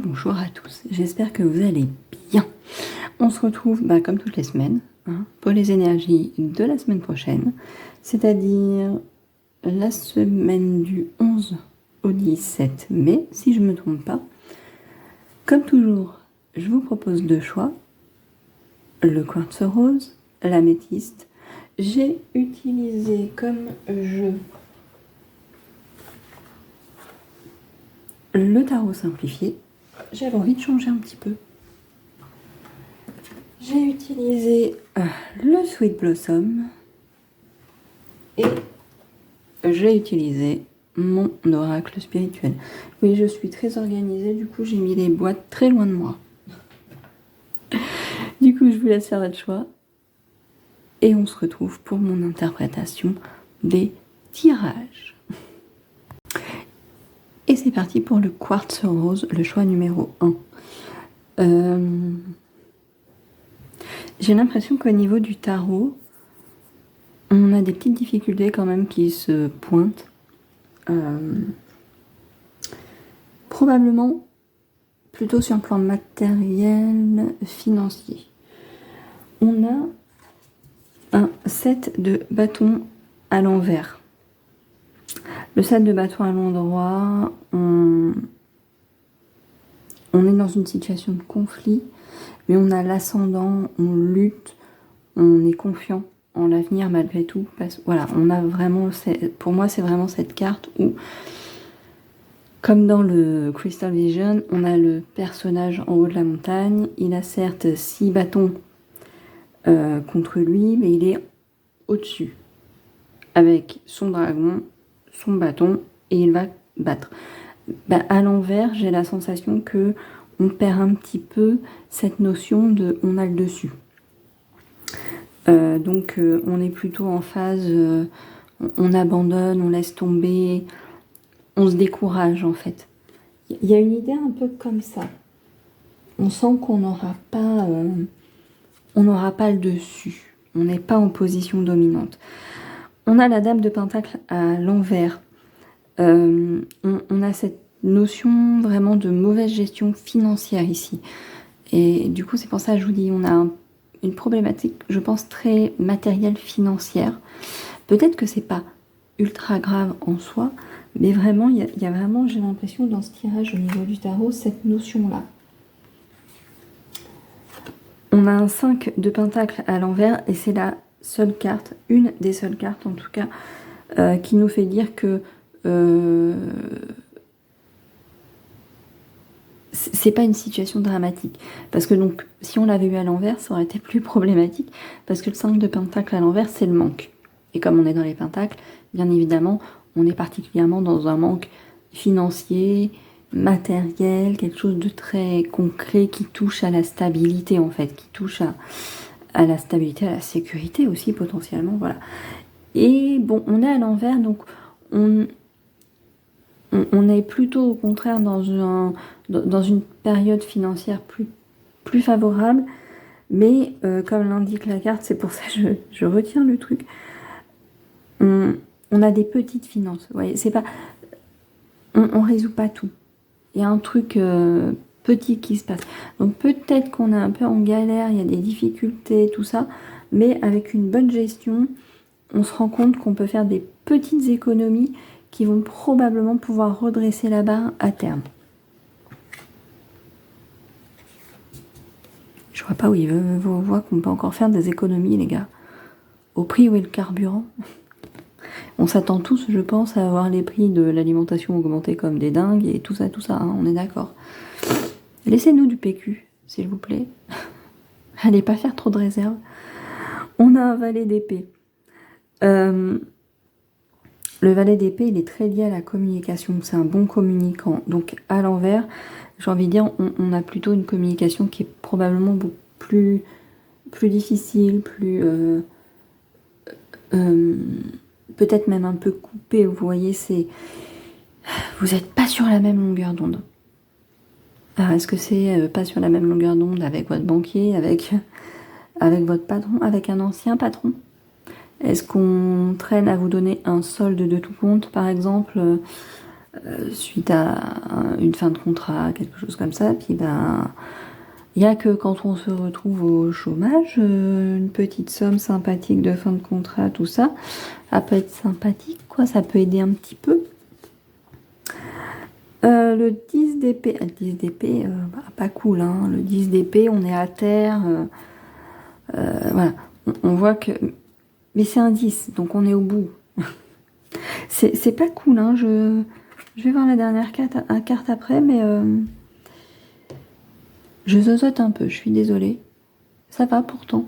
bonjour à tous, j'espère que vous allez bien. On se retrouve comme toutes les semaines pour les énergies de la semaine prochaine, c'est-à-dire la semaine du 11 au 17 mai, si je ne me trompe pas. Comme toujours, je vous propose deux choix, le quartz rose, l'améthyste. J'ai utilisé comme jeu le tarot simplifié. J'avais envie de changer un petit peu. J'ai utilisé le Sweet Blossom et j'ai utilisé mon oracle spirituel. Oui, je suis très organisée, du coup j'ai mis les boîtes très loin de moi. Du coup, je vous laisse faire votre choix et on se retrouve pour mon interprétation des tirages. Et c'est parti pour le quartz rose, le choix numéro 1. J'ai l'impression qu'au niveau du tarot, on a des petites difficultés quand même qui se pointent. Probablement plutôt sur le plan matériel, financier. On a un set de bâtons à l'envers. Le set de bâtons à l'endroit, on est dans une situation de conflit, mais on a l'ascendant, on lutte, on est confiant en l'avenir malgré tout. Voilà, on a vraiment, pour moi c'est vraiment cette carte où, comme dans le Crystal Vision, on a le personnage en haut de la montagne, il a certes 6 bâtons contre lui, mais il est au-dessus, avec son dragon, son bâton, et il va battre. À l'envers, j'ai la sensation que on perd un petit peu cette notion de on a le dessus. Donc on est plutôt en phase, on abandonne, on laisse tomber, on se décourage en fait. Il y a une idée un peu comme ça. On sent qu'on n'aura pas le dessus. On n'est pas en position dominante. On a la dame de pentacle à l'envers. On a cette notion vraiment de mauvaise gestion financière ici. Et du coup, c'est pour ça que je vous dis, on a une problématique, je pense, très matérielle financière. Peut-être que c'est pas ultra grave en soi, mais vraiment, il y a vraiment, j'ai l'impression, dans ce tirage au niveau du tarot, cette notion-là. On a un 5 de pentacle à l'envers, et c'est la seule carte, une des seules cartes en tout cas, qui nous fait dire que c'est pas une situation dramatique. Parce que donc, si on l'avait eu à l'envers, ça aurait été plus problématique, parce que le 5 de pentacle à l'envers, c'est le manque. Et comme on est dans les pentacles, bien évidemment, on est particulièrement dans un manque financier, matériel, quelque chose de très concret qui touche à la stabilité en fait, qui touche à la stabilité, à la sécurité aussi potentiellement, voilà. Et bon, on est à l'envers, donc on est plutôt au contraire dans une période financière plus favorable, mais comme l'indique la carte, c'est pour ça que je retiens le truc, on a des petites finances, vous voyez, c'est pas, on résout pas tout. Il y a un truc petit qui se passe. Donc peut-être qu'on est un peu en galère, il y a des difficultés, tout ça, mais avec une bonne gestion, on se rend compte qu'on peut faire des petites économies qui vont probablement pouvoir redresser la barre à terme. Je vois pas où il voit qu'on peut encore faire des économies, les gars. Au prix où est le carburant. On s'attend tous, je pense, à avoir les prix de l'alimentation augmenter comme des dingues et tout ça, hein, on est d'accord. Laissez-nous du PQ, s'il vous plaît. Allez pas faire trop de réserves. On a un valet d'épée. Le valet d'épée, il est très lié à la communication. C'est un bon communicant. Donc à l'envers, j'ai envie de dire, on a plutôt une communication qui est probablement beaucoup plus difficile, peut-être même un peu coupée. Vous voyez, vous n'êtes pas sur la même longueur d'onde. Alors est-ce que c'est pas sur la même longueur d'onde avec votre banquier, avec votre patron, avec un ancien patron? Est-ce qu'on traîne à vous donner un solde de tout compte, par exemple, suite à une fin de contrat, quelque chose comme ça. Puis ben, il n'y a que quand on se retrouve au chômage, une petite somme sympathique de fin de contrat, tout ça, ça peut être sympathique, quoi, ça peut aider un petit peu. Le 10 d'épée, pas cool, hein. Le 10 d'épée, on est à terre, voilà, on voit que... Mais c'est un 10, donc on est au bout. C'est pas cool, hein. Je vais voir la dernière carte après, mais je zozote un peu, je suis désolée. Ça va pourtant.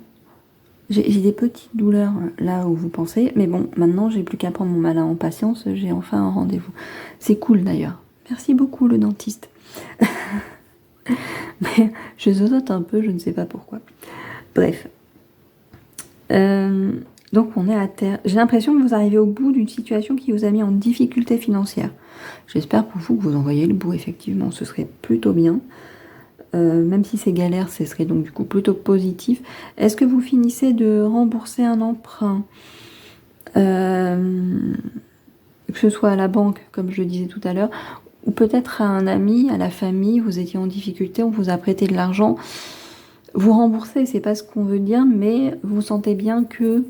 J'ai des petites douleurs là où vous pensez, mais bon, maintenant j'ai plus qu'à prendre mon mal en patience, j'ai enfin un rendez-vous. C'est cool d'ailleurs. Merci beaucoup le dentiste. Mais je zozote un peu, je ne sais pas pourquoi. Bref. Donc on est à terre. J'ai l'impression que vous arrivez au bout d'une situation qui vous a mis en difficulté financière. J'espère pour vous que vous en voyez le bout, effectivement, ce serait plutôt bien. Même si c'est galère, ce serait donc du coup plutôt positif. Est-ce que vous finissez de rembourser un emprunt, que ce soit à la banque, comme je le disais tout à l'heure, ou peut-être à un ami, à la famille, vous étiez en difficulté, on vous a prêté de l'argent, vous remboursez, c'est pas ce qu'on veut dire, mais vous sentez bien que...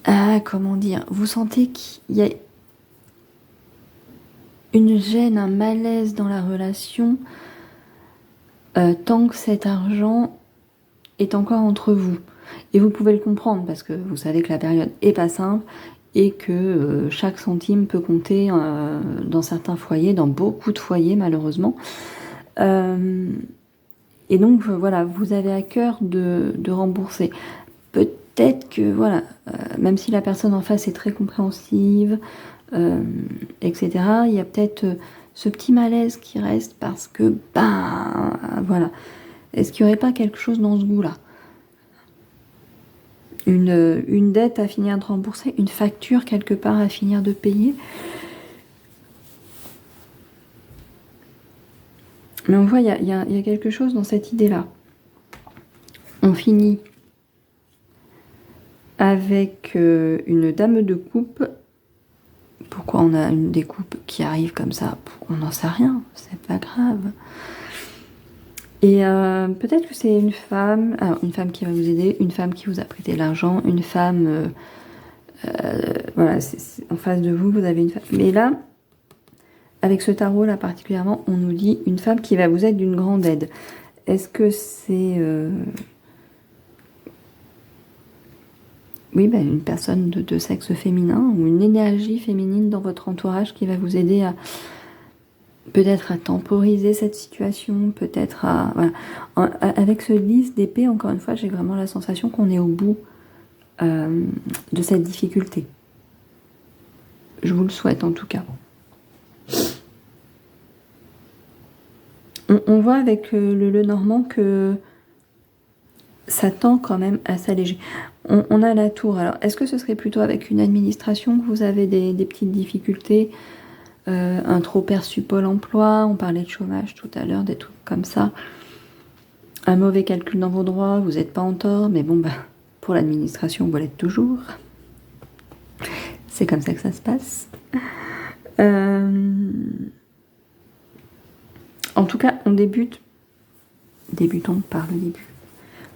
Ah, comment dire? Vous sentez qu'il y a une gêne, un malaise dans la relation, tant que cet argent est encore entre vous. Et vous pouvez le comprendre parce que vous savez que la période est pas simple et que chaque centime peut compter dans certains foyers, dans beaucoup de foyers malheureusement. Et donc voilà, vous avez à cœur de rembourser. Peut-être que voilà, même si la personne en face est très compréhensive, etc., il y a peut-être ce petit malaise qui reste parce que, ben, voilà. Est-ce qu'il n'y aurait pas quelque chose dans ce goût-là? Une dette à finir de rembourser, une facture quelque part à finir de payer. Mais on voit, il y a quelque chose dans cette idée-là. On finit avec une dame de coupe. Pourquoi on a une des coupes qui arrive comme ça? On n'en sait rien, c'est pas grave. Et peut-être que c'est une femme qui va vous aider, une femme qui vous a prêté l'argent, une femme, voilà, en face de vous, vous avez une femme. Mais là, avec ce tarot-là particulièrement, on nous dit une femme qui va vous être d'une grande aide. Est-ce que c'est... Oui, ben, une personne de sexe féminin ou une énergie féminine dans votre entourage qui va vous aider à... peut-être à temporiser cette situation, peut-être à... Voilà. Avec ce 10 d'épée, encore une fois, j'ai vraiment la sensation qu'on est au bout de cette difficulté. Je vous le souhaite en tout cas. On voit avec le Normand que ça tend quand même à s'alléger. On a la tour. Alors, est-ce que ce serait plutôt avec une administration que vous avez des petites difficultés, un trop perçu Pôle emploi, on parlait de chômage tout à l'heure, des trucs comme ça, un mauvais calcul dans vos droits, vous n'êtes pas en tort, mais bon, bah, pour l'administration, vous l'êtes toujours. C'est comme ça que ça se passe. En tout cas, on débute. Débutons par le début.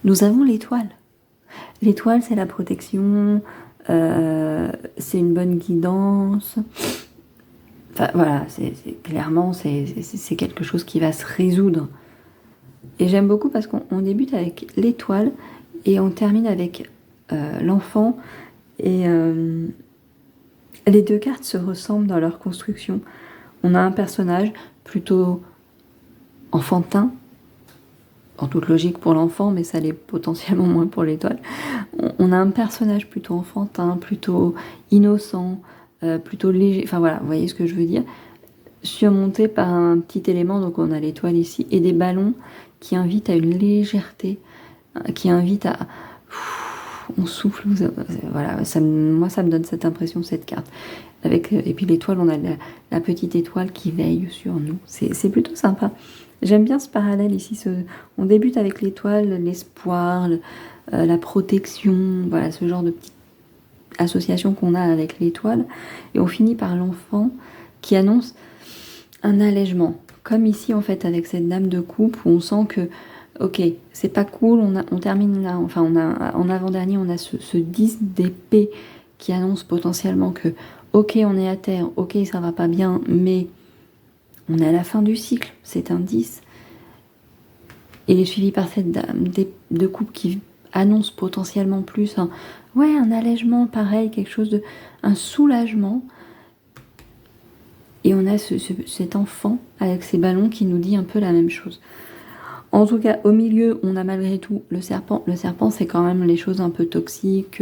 Nous avons l'étoile. L'étoile, c'est la protection, c'est une bonne guidance. Enfin, voilà, clairement, c'est quelque chose qui va se résoudre. Et j'aime beaucoup parce qu'on débute avec l'étoile et on termine avec l'enfant. Et les deux cartes se ressemblent dans leur construction. On a un personnage plutôt enfantin, en toute logique pour l'enfant, mais ça l'est potentiellement moins pour l'étoile. On a un personnage plutôt enfantin, plutôt innocent, plutôt léger, enfin voilà, vous voyez ce que je veux dire, surmonté par un petit élément, donc on a l'étoile ici, et des ballons qui invitent à une légèreté, qui invitent à... on souffle, voilà, moi ça me donne cette impression, cette carte. Et puis l'étoile, on a la petite étoile qui veille sur nous, c'est plutôt sympa. J'aime bien ce parallèle ici, on débute avec l'étoile, l'espoir, la protection, voilà, ce genre de petit... association qu'on a avec l'étoile, et on finit par l'enfant qui annonce un allègement. Comme ici, en fait, avec cette dame de coupe, où on sent que, ok, c'est pas cool, on termine là, enfin, en avant-dernier, on a ce 10 d'épée qui annonce potentiellement que, ok, on est à terre, ok, ça va pas bien, mais on est à la fin du cycle, c'est un 10. Il est suivi par cette dame de coupe qui annonce potentiellement plus un allègement, pareil, quelque chose de... un soulagement. Et on a cet enfant avec ses ballons qui nous dit un peu la même chose. En tout cas, au milieu, on a malgré tout le serpent. Le serpent, c'est quand même les choses un peu toxiques,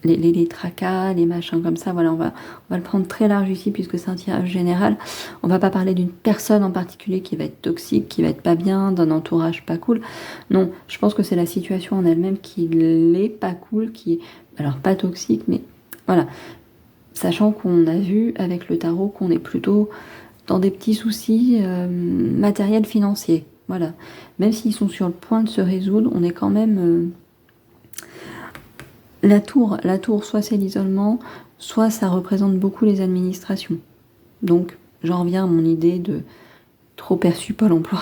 les tracas, les machins comme ça. Voilà, on va le prendre très large ici puisque c'est un tirage général. On va pas parler d'une personne en particulier qui va être toxique, qui va être pas bien, d'un entourage pas cool. Non, je pense que c'est la situation en elle-même qui l'est pas cool, qui est alors pas toxique, mais voilà. Sachant qu'on a vu avec le tarot qu'on est plutôt dans des petits soucis matériels financiers. Voilà. Même s'ils sont sur le point de se résoudre, on est quand même... La tour, soit c'est l'isolement, soit ça représente beaucoup les administrations. Donc, j'en reviens à mon idée de trop perçu Pôle emploi.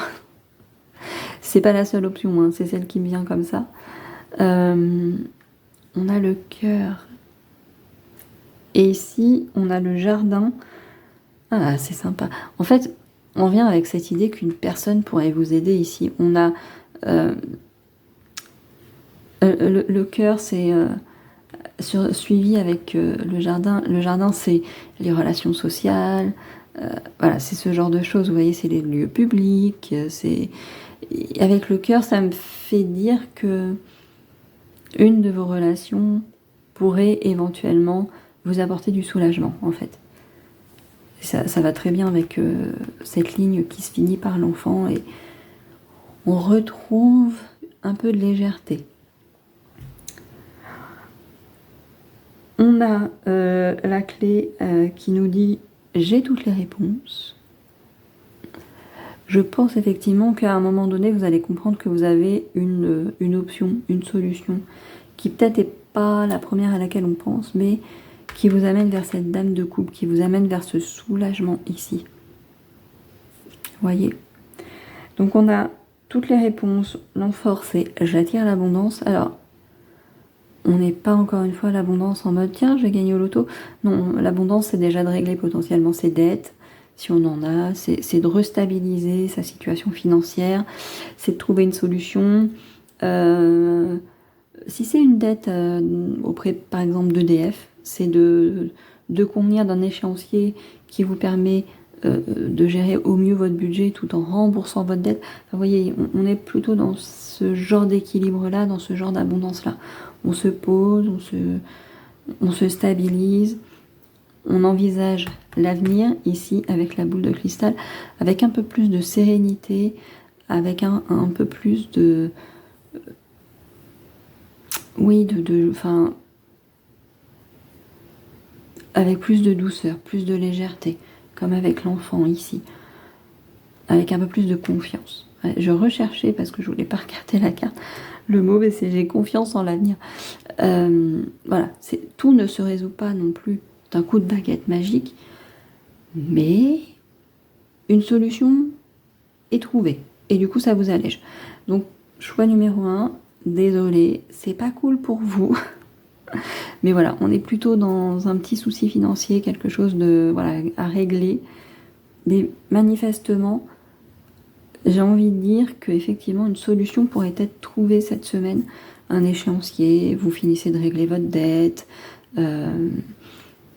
C'est pas la seule option, hein, c'est celle qui me vient comme ça. On a le cœur. Et ici, on a le jardin. Ah, c'est sympa. En fait, on vient avec cette idée qu'une personne pourrait vous aider ici. On a le cœur, c'est suivi avec le jardin. Le jardin, c'est les relations sociales. Voilà, c'est ce genre de choses. Vous voyez, c'est les lieux publics. Avec le cœur, ça me fait dire que une de vos relations pourrait éventuellement vous apporter du soulagement, en fait. Ça va très bien avec cette ligne qui se finit par l'enfant et on retrouve un peu de légèreté. On a la clé qui nous dit « j'ai toutes les réponses ». Je pense effectivement qu'à un moment donné, vous allez comprendre que vous avez une option, une solution, qui peut-être n'est pas la première à laquelle on pense, mais qui vous amène vers cette dame de coupe, qui vous amène vers ce soulagement ici. Voyez. Donc on a toutes les réponses. L'amphore, c'est « j'attire l'abondance ». Alors, on n'est pas encore une fois l'abondance en mode « tiens, je vais gagner au loto ». Non, l'abondance, c'est déjà de régler potentiellement ses dettes, si on en a, c'est de restabiliser sa situation financière, c'est de trouver une solution. Si c'est une dette auprès, par exemple, d'EDF, c'est de convenir d'un échéancier qui vous permet de gérer au mieux votre budget tout en remboursant votre dette. Enfin, vous voyez, on est plutôt dans ce genre d'équilibre-là, dans ce genre d'abondance-là. On se pose, on se stabilise, on envisage l'avenir ici avec la boule de cristal, avec un peu plus de sérénité, avec un peu plus de... Oui, enfin, avec plus de douceur, plus de légèreté, comme avec l'enfant ici, avec un peu plus de confiance. Je recherchais, parce que je voulais pas recarter la carte, le mot, mais c'est j'ai confiance en l'avenir. Voilà, tout ne se résout pas non plus d'un coup de baguette magique, mais une solution est trouvée. Et du coup, ça vous allège. Donc, choix numéro 1, désolé, c'est pas cool pour vous. Mais voilà, on est plutôt dans un petit souci financier, quelque chose de voilà à régler. Mais manifestement, j'ai envie de dire qu'effectivement, une solution pourrait être trouvée cette semaine. Un échéancier, vous finissez de régler votre dette.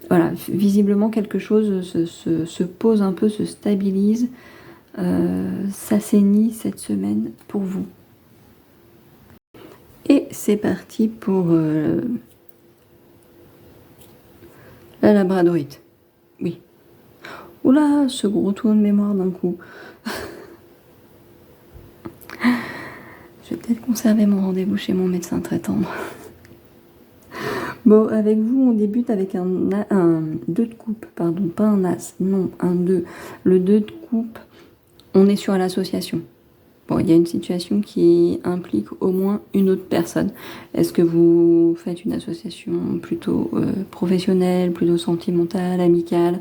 Voilà, visiblement quelque chose se pose un peu, se stabilise, s'assainit cette semaine pour vous. Et c'est parti pour la labradorite. Oui. Oula, ce gros trou de mémoire d'un coup. Je vais peut-être conserver mon rendez-vous chez mon médecin traitant. Bon, avec vous, on débute avec un 2 de coupe, pardon, pas un as, non, un 2. Le 2 de coupe, on est sur l'association. Bon, il y a une situation qui implique au moins une autre personne. Est-ce que vous faites une association plutôt professionnelle, plutôt sentimentale, amicale?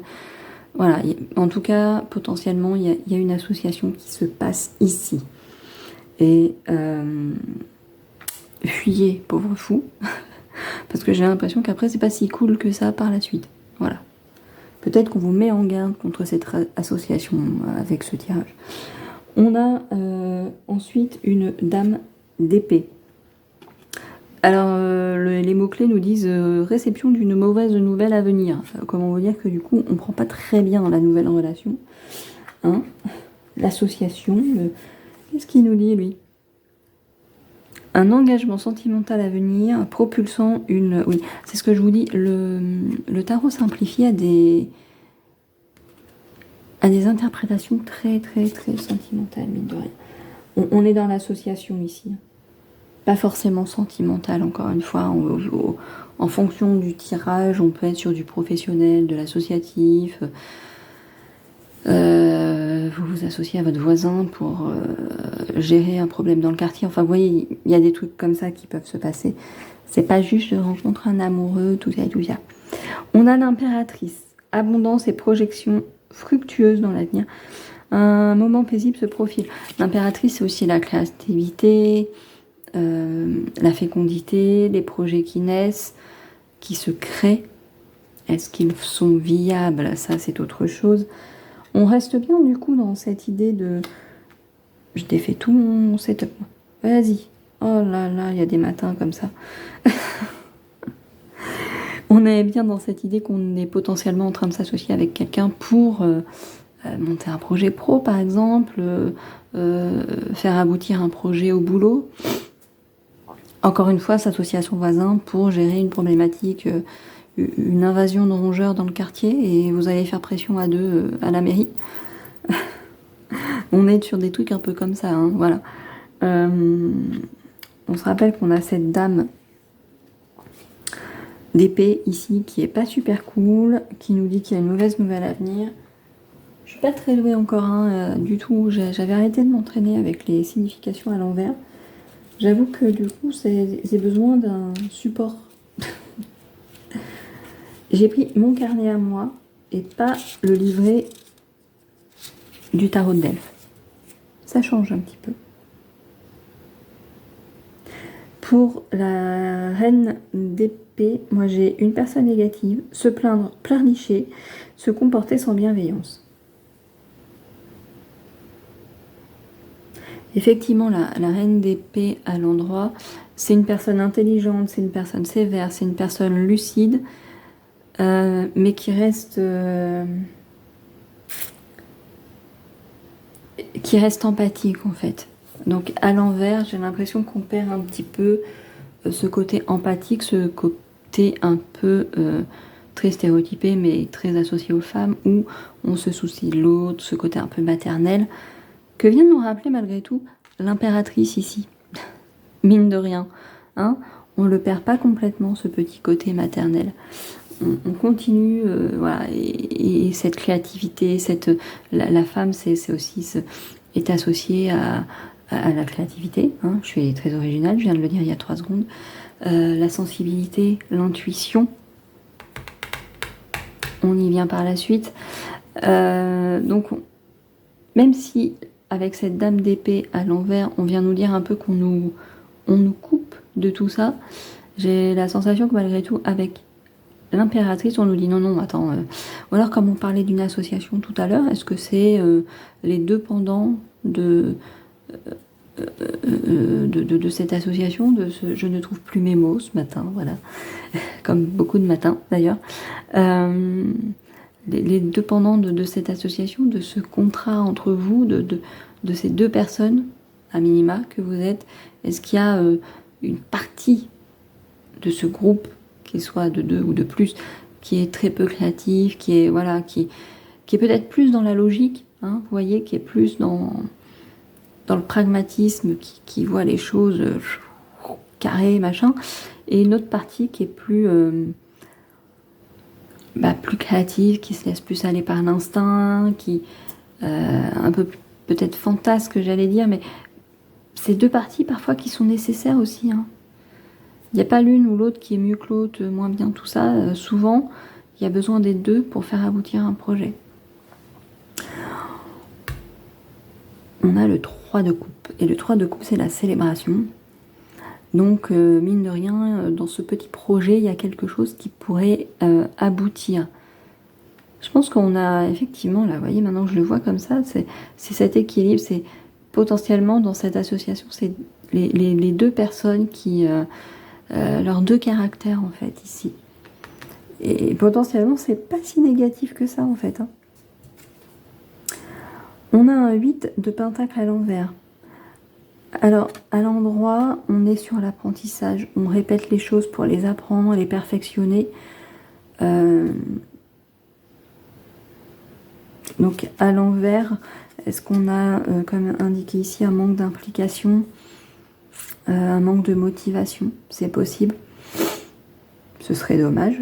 Voilà, en tout cas, potentiellement, il y a une association qui se passe ici. Et fuyez, pauvre fou, parce que j'ai l'impression qu'après, c'est pas si cool que ça par la suite. Voilà. Peut-être qu'on vous met en garde contre cette association avec ce tirage. On a ensuite une dame d'épée. Alors, les mots-clés nous disent réception d'une mauvaise nouvelle à venir. Comment vous dire que du coup, on ne prend pas très bien la nouvelle relation. Hein, l'association, qu'est-ce qu'il nous dit, lui? Un engagement sentimental à venir, propulsant une... Oui, c'est ce que je vous dis, le tarot simplifié a des interprétations très, très, très sentimentales, mine de rien. On est dans l'association ici. Pas forcément sentimentale, encore une fois. En fonction du tirage, on peut être sur du professionnel, de l'associatif. Vous vous associez à votre voisin pour gérer un problème dans le quartier. Enfin, vous voyez, il y a des trucs comme ça qui peuvent se passer. C'est pas juste de rencontrer un amoureux, tout ça et tout ça. On a l'impératrice. Abondance et projection fructueuse dans l'avenir. Un moment paisible se profile. L'impératrice, c'est aussi la créativité, la fécondité, les projets qui naissent, qui se créent. Est-ce qu'ils sont viables? Ça, c'est autre chose. On reste bien, du coup, dans cette idée de... Je défais tout mon setup. Vas-y. Oh là là, il y a des matins comme ça. On est bien dans cette idée qu'on est potentiellement en train de s'associer avec quelqu'un pour monter un projet pro, par exemple, faire aboutir un projet au boulot. Encore une fois, s'associer à son voisin pour gérer une problématique, une invasion de rongeurs dans le quartier, et vous allez faire pression à deux à la mairie. On est sur des trucs un peu comme ça, hein, voilà. On se rappelle qu'on a cette dame d'épée ici qui est pas super cool, qui nous dit qu'il y a une mauvaise nouvelle à venir. Je suis pas très douée encore du tout. J'avais arrêté de m'entraîner avec les significations à l'envers. J'avoue que du coup, j'ai besoin d'un support. J'ai pris mon carnet à moi et pas le livret du tarot de Delphes. Ça change un petit peu. Pour la reine d'épée, moi j'ai une personne négative, se plaindre, pleurnicher, se comporter sans bienveillance. Effectivement, la reine d'épée à l'endroit, c'est une personne intelligente, c'est une personne sévère, c'est une personne lucide, mais qui reste empathique en fait. Donc à l'envers, j'ai l'impression qu'on perd un petit peu ce côté empathique, ce côté un peu très stéréotypé, mais très associé aux femmes, où on se soucie de l'autre, ce côté un peu maternel, que vient de nous rappeler malgré tout l'impératrice ici. Mine de rien, hein, on ne le perd pas complètement, ce petit côté maternel. On continue, voilà, et cette créativité, la femme, c'est aussi est associée à la créativité. Hein. Je suis très originale, je viens de le dire il y a 3 secondes. La sensibilité, l'intuition, on y vient par la suite. Donc, même si avec cette dame d'épée à l'envers, on vient nous dire un peu qu'on nous coupe de tout ça, j'ai la sensation que malgré tout, avec l'impératrice, on nous dit non, attends. Ou alors, comme on parlait d'une association tout à l'heure, est-ce que c'est les deux pendants de cette association, je ne trouve plus mes mots ce matin, voilà, comme beaucoup de matins d'ailleurs. Les deux pendants de cette association, de ce contrat entre vous, de ces deux personnes, à minima, que vous êtes, est-ce qu'il y a une partie de ce groupe, qu'il soit de 2 ou de plus, qui est très peu créatif, qui est peut-être plus dans la logique, hein, vous voyez, qui est plus dans le pragmatisme, qui voit les choses carrées, machin, et une autre partie qui est plus créative, qui se laisse plus aller par l'instinct, qui un peu peut-être fantasque, j'allais dire, mais c'est deux parties parfois qui sont nécessaires aussi, hein. Il n'y a pas l'une ou l'autre qui est mieux que l'autre, moins bien, tout ça. Souvent, il y a besoin des deux pour faire aboutir un projet. On a le 3 de coupe. Et le 3 de coupe, c'est la célébration. Donc, mine de rien, dans ce petit projet, il y a quelque chose qui pourrait aboutir. Je pense qu'on a effectivement, là, vous voyez, maintenant que je le vois comme ça, c'est cet équilibre, c'est potentiellement dans cette association, c'est les deux personnes qui... leurs deux caractères, en fait, ici. Et potentiellement, c'est pas si négatif que ça, en fait, hein. On a un 8 de pentacle à l'envers. Alors, à l'endroit, on est sur l'apprentissage. On répète les choses pour les apprendre, les perfectionner. Donc, à l'envers, est-ce qu'on a, comme indiqué ici, un manque d'implication, un manque de motivation? C'est possible. Ce serait dommage.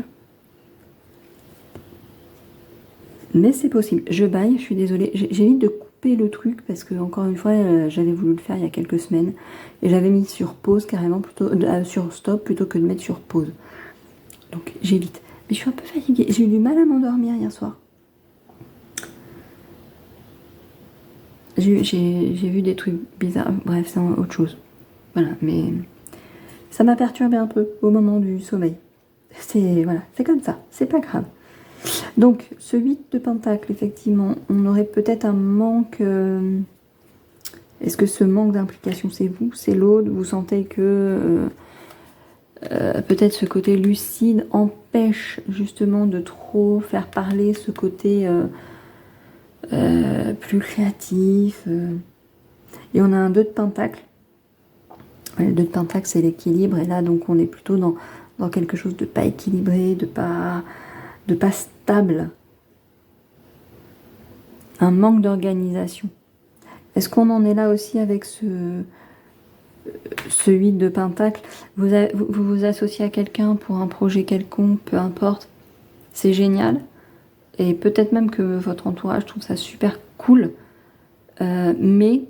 Mais c'est possible. Je baille, je suis désolée. J'évite de couper le truc parce que, encore une fois, j'avais voulu le faire il y a quelques semaines. Et j'avais mis sur pause carrément, plutôt sur stop plutôt que de mettre sur pause. Donc j'évite. Mais je suis un peu fatiguée. J'ai eu du mal à m'endormir hier soir. J'ai vu des trucs bizarres. Bref, c'est autre chose. Voilà, mais ça m'a perturbé un peu au moment du sommeil. Voilà, c'est comme ça. C'est pas grave. Donc, ce 8 de pentacle, effectivement, on aurait peut-être un manque... Est-ce que ce manque d'implication, c'est vous, c'est l'autre? Vous sentez que peut-être ce côté lucide empêche justement de trop faire parler ce côté plus créatif. Et on a un 2 de pentacle. Le 2 de pentacle, c'est l'équilibre. Et là, donc, on est plutôt dans quelque chose de pas équilibré, de pas stable, un manque d'organisation. Est-ce qu'on en est là aussi avec ce 8 de pentacle? Vous vous associez à quelqu'un pour un projet quelconque, peu importe, c'est génial. Et peut-être même que votre entourage trouve ça super cool, mais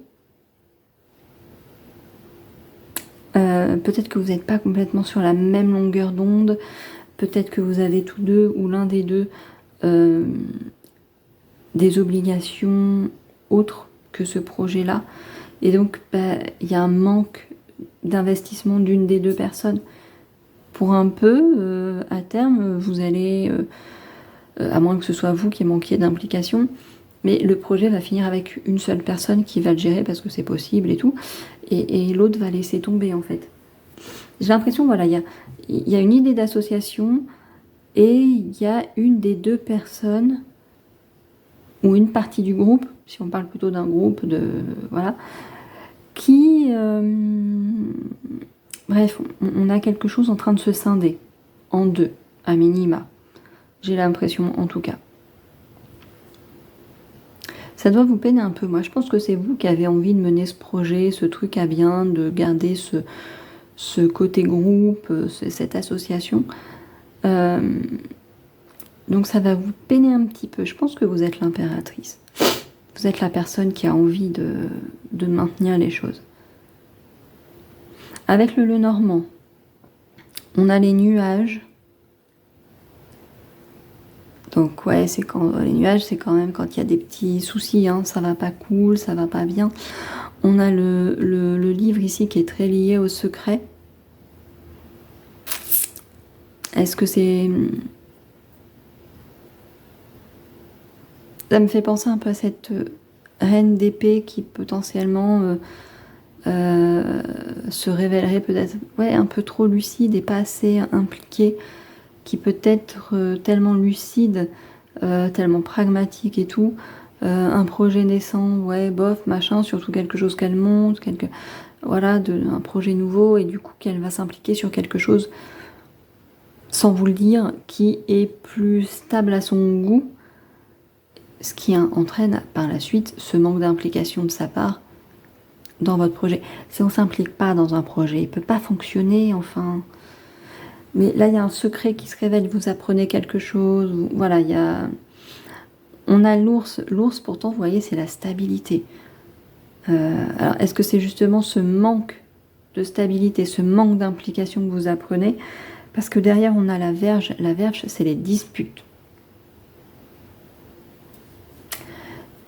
peut-être que vous n'êtes pas complètement sur la même longueur d'onde. Peut-être que vous avez tous deux ou l'un des deux des obligations autres que ce projet-là. Et donc, il y a un manque d'investissement d'une des deux personnes. Pour un peu, à terme, vous allez, à moins que ce soit vous qui manquiez d'implication, mais le projet va finir avec une seule personne qui va le gérer parce que c'est possible et tout, et l'autre va laisser tomber, en fait. J'ai l'impression, voilà, il y a une idée d'association et il y a une des deux personnes ou une partie du groupe, si on parle plutôt d'un groupe, voilà, qui... bref, on a quelque chose en train de se scinder en deux, à minima. J'ai l'impression, en tout cas. Ça doit vous peiner un peu, moi. Je pense que c'est vous qui avez envie de mener ce projet, ce truc à bien, de garder ce côté groupe, cette association. Donc ça va vous peiner un petit peu. Je pense que vous êtes l'impératrice. Vous êtes la personne qui a envie de maintenir les choses. Avec le Lenormand, on a les nuages. Donc ouais, c'est quand les nuages, c'est quand même quand il y a des petits soucis, hein, ça va pas cool, ça va pas bien. On a le livre ici qui est très lié au secret. Est-ce que c'est... Ça me fait penser un peu à cette reine d'épée qui potentiellement se révélerait peut-être un peu trop lucide et pas assez impliquée, qui peut être tellement lucide, tellement pragmatique et tout, un projet naissant, ouais, bof, machin, surtout quelque chose qu'elle monte, voilà, un projet nouveau, et du coup qu'elle va s'impliquer sur quelque chose, sans vous le dire, qui est plus stable à son goût, ce qui entraîne par la suite ce manque d'implication de sa part dans votre projet. Si on ne s'implique pas dans un projet, il ne peut pas fonctionner, enfin... Mais là, il y a un secret qui se révèle, vous apprenez quelque chose, voilà, il y a... On a l'ours. L'ours, pourtant, vous voyez, c'est la stabilité. Alors, est-ce que c'est justement ce manque de stabilité, ce manque d'implication que vous apprenez? Parce que derrière, on a la verge. La verge, c'est les disputes.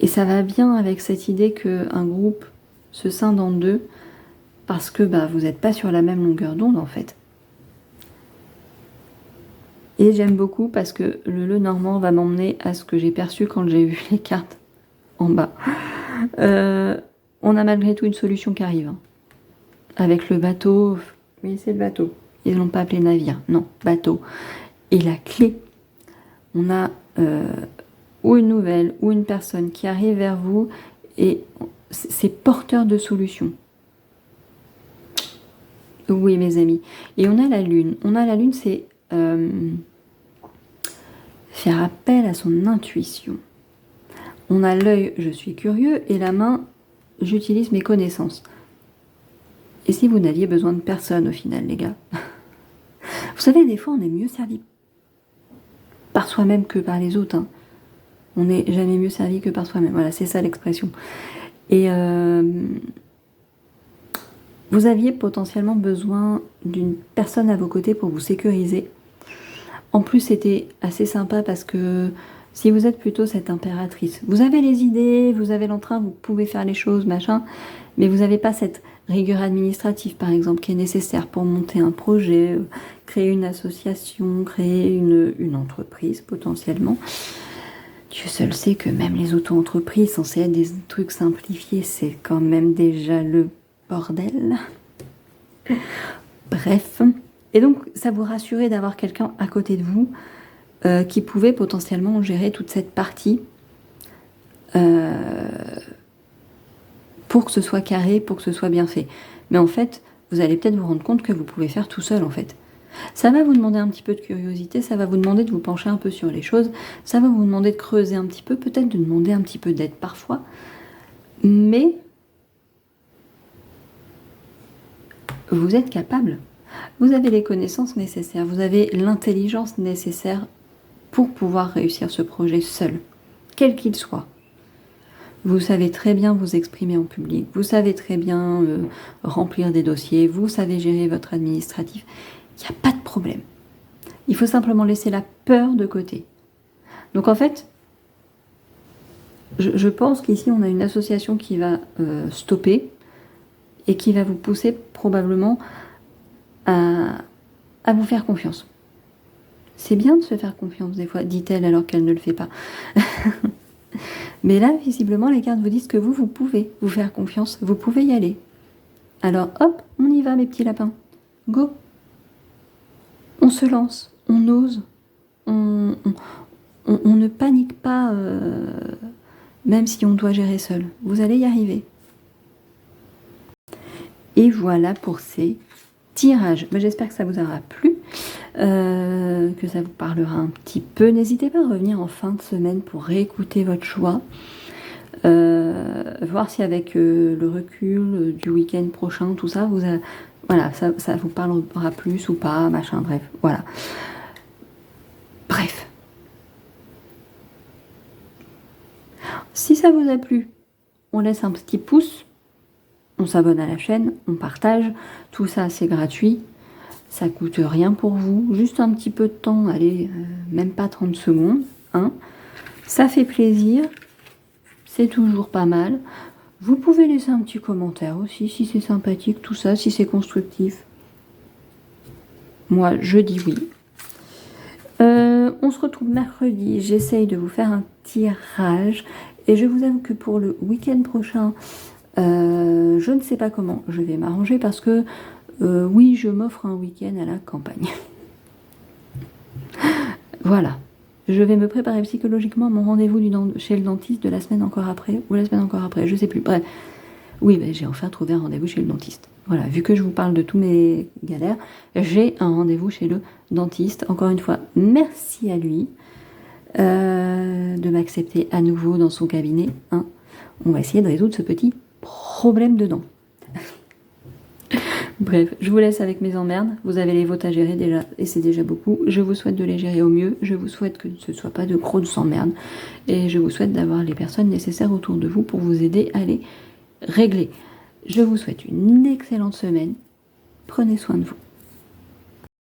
Et ça va bien avec cette idée qu'un groupe se scinde en deux parce que vous n'êtes pas sur la même longueur d'onde, en fait. Et j'aime beaucoup parce que le normand va m'emmener à ce que j'ai perçu quand j'ai vu les cartes en bas. On a malgré tout une solution qui arrive. Avec le bateau, oui c'est le bateau. Ils l'ont pas appelé navire, non, bateau. Et la clé, on a ou une nouvelle ou une personne qui arrive vers vous et c'est porteur de solutions. Oui mes amis. Et on a la lune. On a la lune, c'est faire appel à son intuition. On a l'œil, je suis curieux, et la main, j'utilise mes connaissances. Et si vous n'aviez besoin de personne au final, les gars? Vous savez, des fois, on est mieux servi par soi-même que par les autres. Hein. On n'est jamais mieux servi que par soi-même. Voilà, c'est ça l'expression. Et vous aviez potentiellement besoin d'une personne à vos côtés pour vous sécuriser. En plus, c'était assez sympa parce que si vous êtes plutôt cette impératrice, vous avez les idées, vous avez l'entrain, vous pouvez faire les choses, machin, mais vous n'avez pas cette rigueur administrative, par exemple, qui est nécessaire pour monter un projet, créer une association, créer une entreprise, potentiellement. Dieu seul sait que même les auto-entreprises, censées être des trucs simplifiés, c'est quand même déjà le bordel. Bref. Et donc, ça vous rassurait d'avoir quelqu'un à côté de vous qui pouvait potentiellement gérer toute cette partie pour que ce soit carré, pour que ce soit bien fait. Mais en fait, vous allez peut-être vous rendre compte que vous pouvez faire tout seul, en fait. Ça va vous demander un petit peu de curiosité, ça va vous demander de vous pencher un peu sur les choses, ça va vous demander de creuser un petit peu, peut-être de demander un petit peu d'aide parfois, mais vous êtes capable. Vous avez les connaissances nécessaires, vous avez l'intelligence nécessaire pour pouvoir réussir ce projet seul, quel qu'il soit. Vous savez très bien vous exprimer en public, vous savez très bien remplir des dossiers, vous savez gérer votre administratif. Il n'y a pas de problème. Il faut simplement laisser la peur de côté. Donc en fait, je pense qu'ici on a une association qui va stopper et qui va vous pousser probablement à vous faire confiance. C'est bien de se faire confiance des fois, dit-elle alors qu'elle ne le fait pas. Mais là, visiblement, les cartes vous disent que vous pouvez vous faire confiance, vous pouvez y aller. Alors hop, on y va mes petits lapins. Go! On se lance, on ose, on ne panique pas, même si on doit gérer seul. Vous allez y arriver. Et voilà pour ces tirages. J'espère que ça vous aura plu, que ça vous parlera un petit peu. N'hésitez pas à revenir en fin de semaine pour réécouter votre choix. Voir si avec le recul du week-end prochain, tout ça, voilà, ça vous parlera plus ou pas, machin, bref, voilà. Bref. Si ça vous a plu, on laisse un petit pouce, on s'abonne à la chaîne, on partage, tout ça c'est gratuit, ça coûte rien pour vous, juste un petit peu de temps, allez, même pas 30 secondes, hein. Ça fait plaisir, c'est toujours pas mal. Vous pouvez laisser un petit commentaire aussi, si c'est sympathique, tout ça, si c'est constructif. Moi, je dis oui. On se retrouve mercredi. J'essaye de vous faire un tirage. Et je vous avoue que pour le week-end prochain, je ne sais pas comment je vais m'arranger parce que, oui, je m'offre un week-end à la campagne. Voilà. Je vais me préparer psychologiquement à mon rendez-vous chez le dentiste de la semaine encore après, ou la semaine encore après, je sais plus. Bref, oui, j'ai enfin trouvé un rendez-vous chez le dentiste. Voilà, vu que je vous parle de tous mes galères, j'ai un rendez-vous chez le dentiste. Encore une fois, merci à lui de m'accepter à nouveau dans son cabinet. Hein. On va essayer de résoudre ce petit problème de dents. Bref, je vous laisse avec mes emmerdes. Vous avez les vôtres à gérer déjà, et c'est déjà beaucoup. Je vous souhaite de les gérer au mieux. Je vous souhaite que ce ne soit pas de grosses emmerdes. Et je vous souhaite d'avoir les personnes nécessaires autour de vous pour vous aider à les réglé. Je vous souhaite une excellente semaine. Prenez soin de vous.